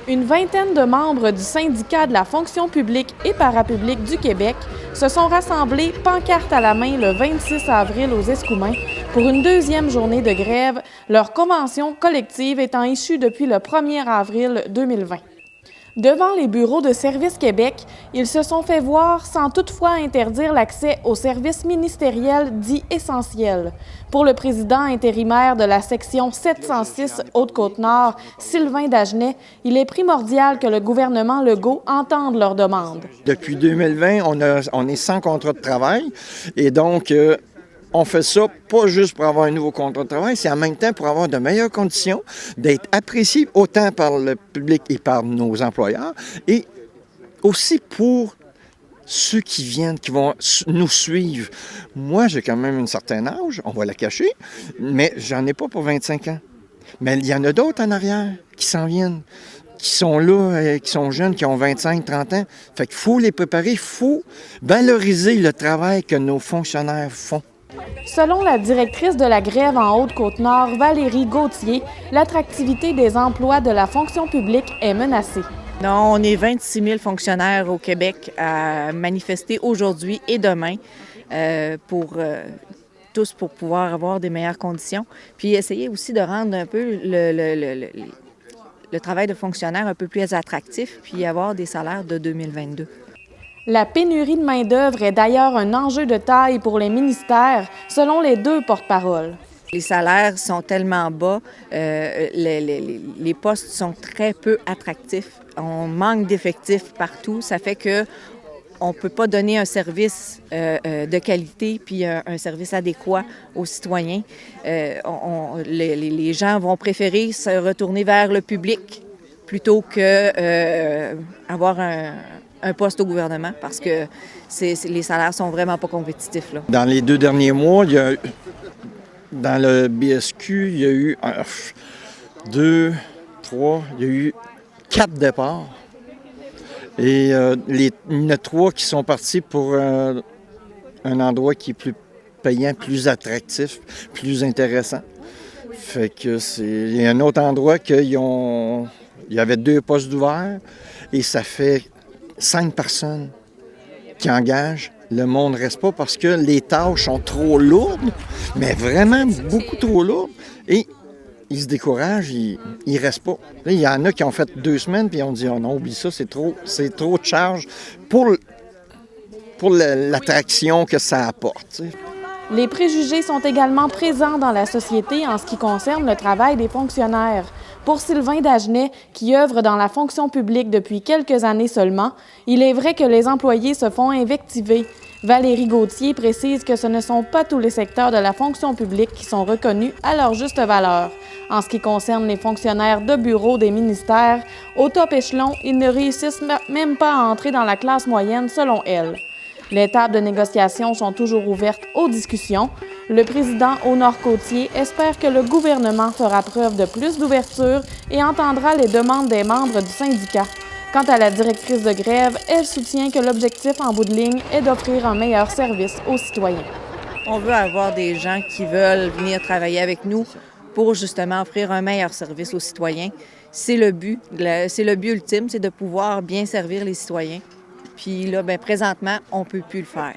Une vingtaine de membres du syndicat de la fonction publique et parapublique du Québec se sont rassemblés pancarte à la main le 26 avril aux Escoumins pour une deuxième journée de grève, leur convention collective étant issue depuis le 1er avril 2020. Devant les bureaux de Service Québec, ils se sont fait voir sans toutefois interdire l'accès aux services ministériels dits essentiels. Pour le président intérimaire de la section 706 Haute-Côte-Nord, Sylvain Dagenet, il est primordial que le gouvernement Legault entende leurs demandes. Depuis 2020, on est sans contrat de travail et donc on fait ça pas juste pour avoir un nouveau contrat de travail, c'est en même temps pour avoir de meilleures conditions, d'être apprécié autant par le public et par nos employeurs, et aussi pour ceux qui viennent, qui vont nous suivre. Moi, j'ai quand même un certain âge, on va la cacher, mais j'en ai pas pour 25 ans. Mais il y en a d'autres en arrière qui s'en viennent, qui sont là, qui sont jeunes, qui ont 25, 30 ans. Fait qu'il faut les préparer, il faut valoriser le travail que nos fonctionnaires font. Selon la directrice de la grève en Haute-Côte-Nord, Valérie Gauthier, l'attractivité des emplois de la fonction publique est menacée. Non, on est 26 000 fonctionnaires au Québec à manifester aujourd'hui et demain tous pour pouvoir avoir des meilleures conditions. Puis essayer aussi de rendre un peu le travail de fonctionnaire un peu plus attractif, puis avoir des salaires de 2022. La pénurie de main-d'œuvre est d'ailleurs un enjeu de taille pour les ministères, selon les deux porte-paroles. Les salaires sont tellement bas, les postes sont très peu attractifs. On manque d'effectifs partout. Ça fait que on ne peut pas donner un service de qualité puis un service adéquat aux citoyens. Les gens vont préférer se retourner vers le public plutôt que avoir un poste au gouvernement parce que les salaires sont vraiment pas compétitifs, là. Dans les 2 derniers mois, dans le BSQ, il y a eu 2, 3, il y a eu 4 départs. Et il y en a 3 qui sont partis pour un endroit qui est plus payant, plus attractif, plus intéressant. Fait que il y a un autre endroit il y avait 2 postes ouverts et ça fait 5 personnes qui engagent. Le monde ne reste pas parce que les tâches sont trop lourdes, mais vraiment beaucoup trop lourdes. Et ils se découragent, ils ne restent pas. Là, il y en a qui ont fait 2 semaines puis on dit « Oh non, oublie ça, c'est trop de charge pour l'attraction que ça apporte. » t'sais. Les préjugés sont également présents dans la société en ce qui concerne le travail des fonctionnaires. Pour Sylvain Dagenet, qui œuvre dans la fonction publique depuis quelques années seulement, il est vrai que les employés se font invectiver. Valérie Gauthier précise que ce ne sont pas tous les secteurs de la fonction publique qui sont reconnus à leur juste valeur. En ce qui concerne les fonctionnaires de bureau des ministères, au top échelon, ils ne réussissent même pas à entrer dans la classe moyenne selon elle. Les tables de négociation sont toujours ouvertes aux discussions. Le président Honor-Côtier espère que le gouvernement fera preuve de plus d'ouverture et entendra les demandes des membres du syndicat. Quant à la directrice de grève, elle soutient que l'objectif en bout de ligne est d'offrir un meilleur service aux citoyens. On veut avoir des gens qui veulent venir travailler avec nous pour justement offrir un meilleur service aux citoyens. C'est le but ultime, c'est de pouvoir bien servir les citoyens. Puis là, présentement, on ne peut plus le faire.